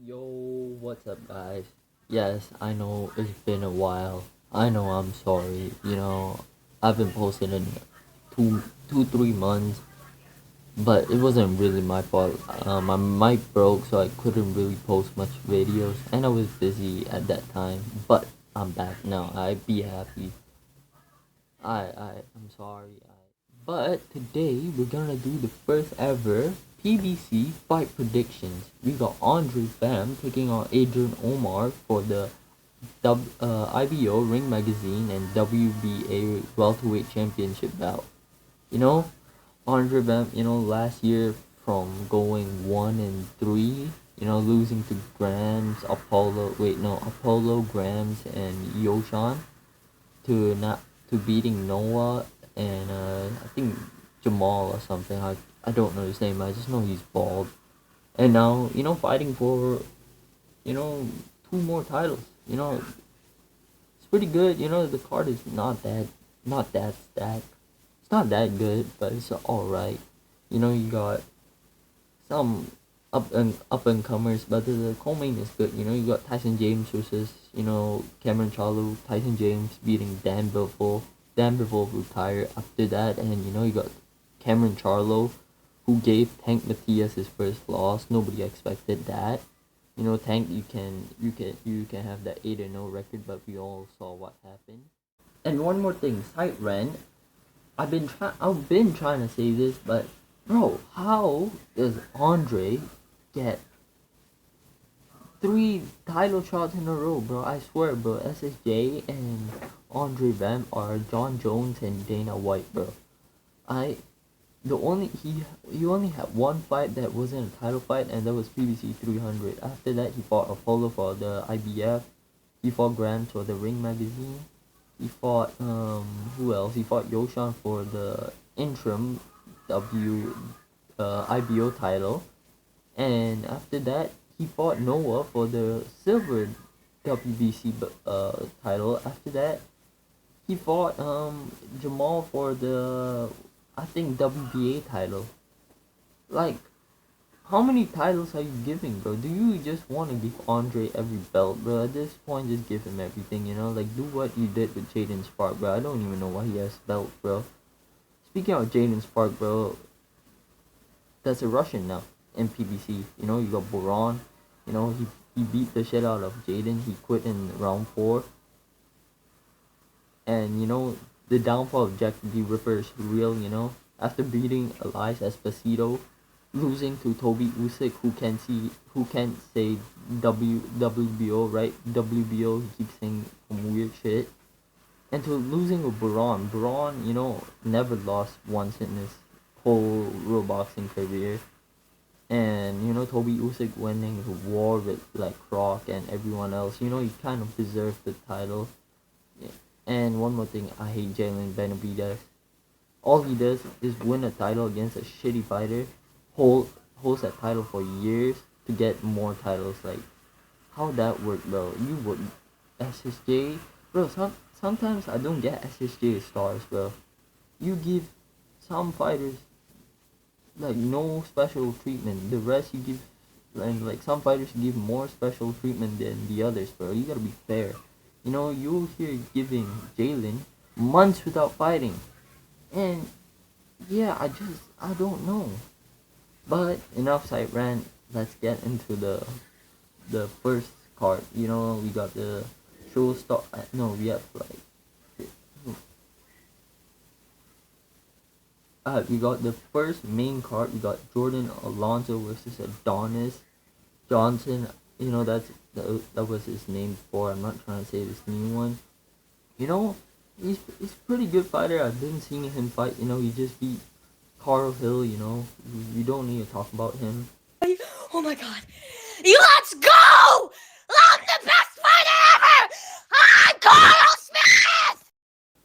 Yo, what's up, guys? Yes, I know it's been a while. I know I'm sorry. I've been posting in 3 months, but it wasn't really my fault. My mic broke, so I couldn't really post much videos, and I was busy at that time. But I'm back now. I be happy. I'm sorry. But today we're gonna do the first ever PBC fight predictions. We got Andre Vamp taking on Adrian Omar for the IBO Ring Magazine and WBA Welterweight Championship bout. You know, Andre Vamp, last year from going 1-3, losing to Apollo, Grams, and Yoshan to not to beating Noah and I think Jamal or something. I don't know his name. I just know he's bald. And now fighting for you know two more titles. It's pretty good. The card is not that stacked. It's not that good, but it's all right. You got some up and comers, but the co-main is good. You got Tyson James versus Cameron Charlo. Tyson James beating Dan Bivol. Dan Bivol retired after that, and you got Cameron Charlo, who gave Tank Matias his first loss. Nobody expected that. Tank, you can have that 8-0 record, but we all saw what happened. And one more thing, Sight Ren. I've been trying to say this, but bro, how does Andre get 3 title shots in a row, bro? I swear, bro. SSJ and Andre Vamp are John Jones and Dana White, bro. I the only he only had one fight that wasn't a title fight, and that was PBC 300. After that, he fought Apollo for the IBF. He fought Grant for the Ring Magazine. He fought who else? He fought Yoshan for the interim W IBO title, and after that he fought Noah for the silver WBC title. After that he fought Jamal for the I think WBA title. Like, how many titles are you giving, bro? Do you just want to give Andre every belt, bro? At this point, just give him everything, Like, do what you did with Jaden Spark, bro. I don't even know why he has belts, bro. Speaking of Jaden Spark, bro, that's a Russian now in PBC. You got Boron. He beat the shit out of Jaden. He quit in round 4. And, the downfall of Jack the Ripper is real, After beating Elias Esposito, losing to Toby Usyk, who can't say WBO, right? WBO, he keeps saying some weird shit. And to losing with Baron. Baron, never lost once in his whole roboxing career. And, Toby Usyk winning the war with, like, Croc and everyone else. He kind of deserved the title. Yeah. And one more thing, I hate Jalen Benavidez. All he does is win a title against a shitty fighter, holds that title for years to get more titles. Like, how that work, bro? You would SSJ, bro. Sometimes I don't get SSJ stars, bro. You give some fighters like no special treatment. The rest you give, and like some fighters give more special treatment than the others, bro. You gotta be fair. You here giving Jalen months without fighting, and yeah, I don't know. But enough side rant. Let's get into the first card. We got the show start. No, we have like. We got the first main card. We got Jordan Alonso versus Adonis Johnson. That was his name before. I'm not trying to say this new one. He's pretty good fighter. I've been seeing him fight. He just beat Carl Hill. We don't need to talk about him. Oh my god. Let's go! I'm the best fighter ever! I'm Carl Smith!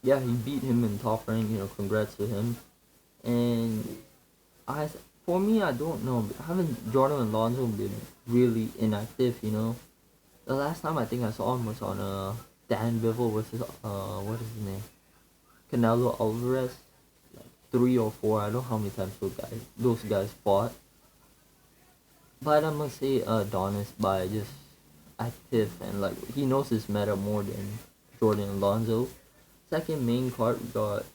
Yeah, he beat him in top rank. Congrats to him. And for me, I don't know. Haven't Jordan Alonso been really inactive? The last time I think I saw him was on Dan Bivol versus what is his name? Canelo Alvarez. Like 3 or 4. I don't know how many times those guys fought. But I'm gonna say Adonis by just active and like he knows his meta more than Jordan Alonso. Second main card we got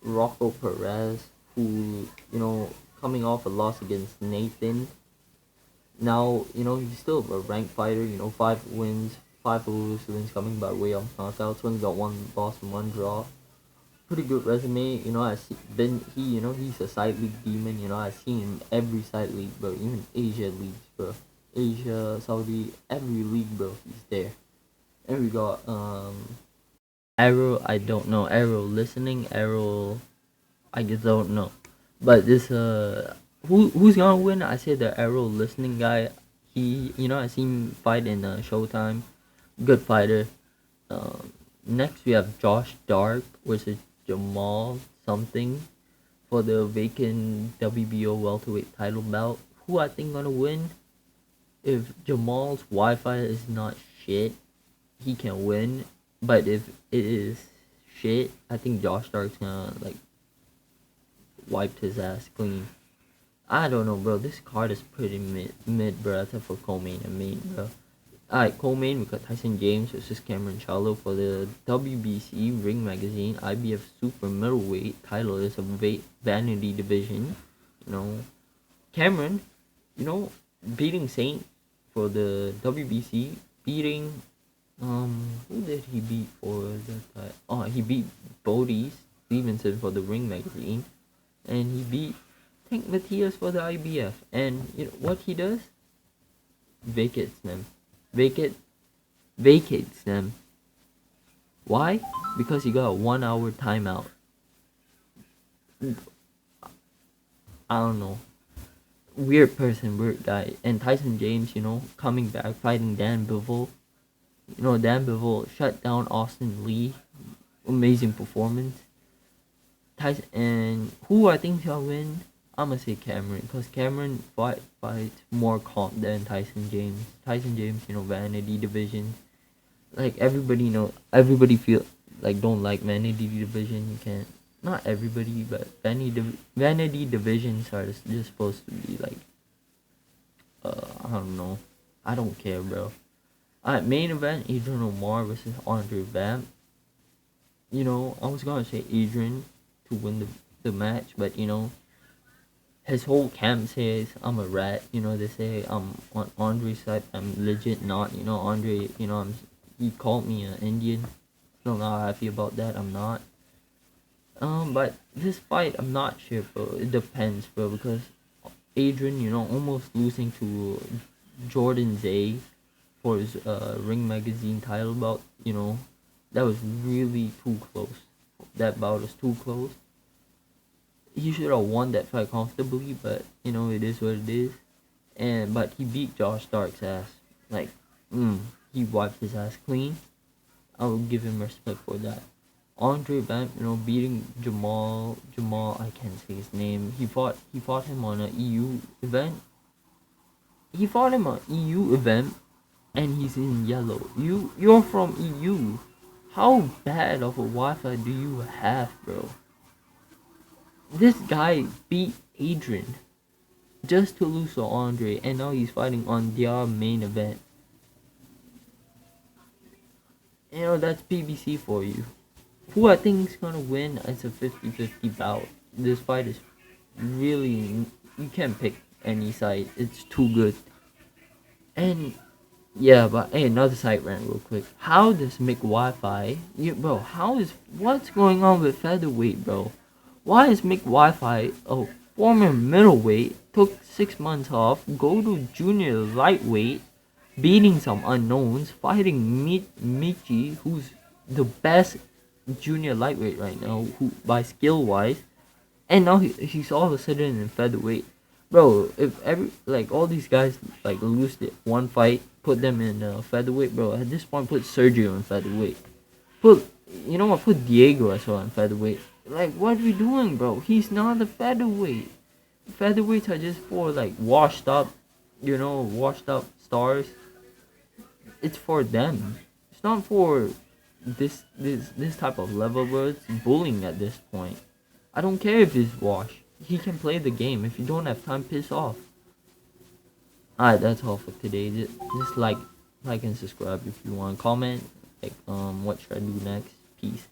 Rocco Perez, who coming off a loss against Nathan. Now he's still a ranked fighter. 5 wins, 5 losses coming by way of knockouts. Only got one loss and one draw. Pretty good resume. He's a side league demon. I've seen him every side league, bro. Even Asia leagues, bro. Asia, Saudi, every league, bro. He's there. And we got Arrow. I don't know. Arrow listening. Arrow. I just don't know. But this who's gonna win? I say the Arrow listening guy. He I seen him fight in Showtime. Good fighter. Next we have Josh Dark versus Jamal something for the vacant WBO welterweight title bout. Who I think gonna win? If Jamal's Wi-Fi is not shit, he can win. But if it is shit, I think Josh Dark's gonna like wipe his ass clean. I don't know, bro. This card is pretty mid, bro. Except for co-main and main, bro. Alright, co-main, we got Tyson James versus Cameron Charlo for the WBC Ring Magazine IBF Super Middleweight title. Is a vanity division. Cameron, beating Saint for the WBC, beating who did he beat for the title? Oh, he beat Bodie Stevenson for the Ring Magazine, and he beat Tank Matthias for the IBF. And what he does? Vacates them. Vacates them. Why? Because he got a 1 hour timeout. I don't know. Weird person, weird guy. And Tyson James, coming back, fighting Dan Bivol. Dan Bivol shut down Austin Lee. Amazing performance. Tyson, and who I think shall win? I'm gonna say Cameron, because Cameron fights more comp than Tyson James. Tyson James, vanity division. Like everybody feel like don't like vanity division. You can't. Not everybody, but vanity divisions are just supposed to be like, I don't know. I don't care, bro. Alright, main event: Adrian Omar versus Andre Vamp. I was gonna say Adrian to win the match, but his whole camp says I'm a rat. They say I'm on Andre's side. I'm legit not. Andre. He called me an Indian. Still not happy about that. I'm not. But this fight, I'm not sure, bro. It depends, bro, because Adrian, almost losing to Jordan Zay for his Ring Magazine title bout. That was really too close. That bout was too close. He should have won that fight comfortably, but it is what it is. But he beat Josh Stark's ass. Like, he wiped his ass clean. I will give him respect for that. Andre Vamp, beating Jamal. I can't say his name. He fought him on an EU event. And he's in yellow. You're from EU. How bad of a Wi-Fi do you have, bro? This guy beat Adrian just to lose to Andre, and now he's fighting on their main event. That's PBC for you. Who I think is gonna win is a 50-50 bout. This fight is really, you can't pick any side. It's too good. And yeah, but hey, another side rant real quick. How does Mick Wi-Fi, bro? What's going on with featherweight, bro? Why is Mick Wi-Fi, a former middleweight, took 6 months off, go to junior lightweight, beating some unknowns, fighting Michi, who's the best junior lightweight right now, who by skill wise, and now he's all of a sudden in featherweight, bro. If all these guys like lose one fight, put them in featherweight, bro. At this point, put Sergio in featherweight. Put Diego as well in featherweight. Like, what are we doing, bro? He's not a featherweight. Featherweights are just for like washed up stars. It's for them. It's not for this type of level, bro. It's bullying at this point. I don't care if he's washed. He can play the game. If you don't have time, piss off. Alright, that's all for today. Just like and subscribe if you want. Comment like what should I do next. Peace.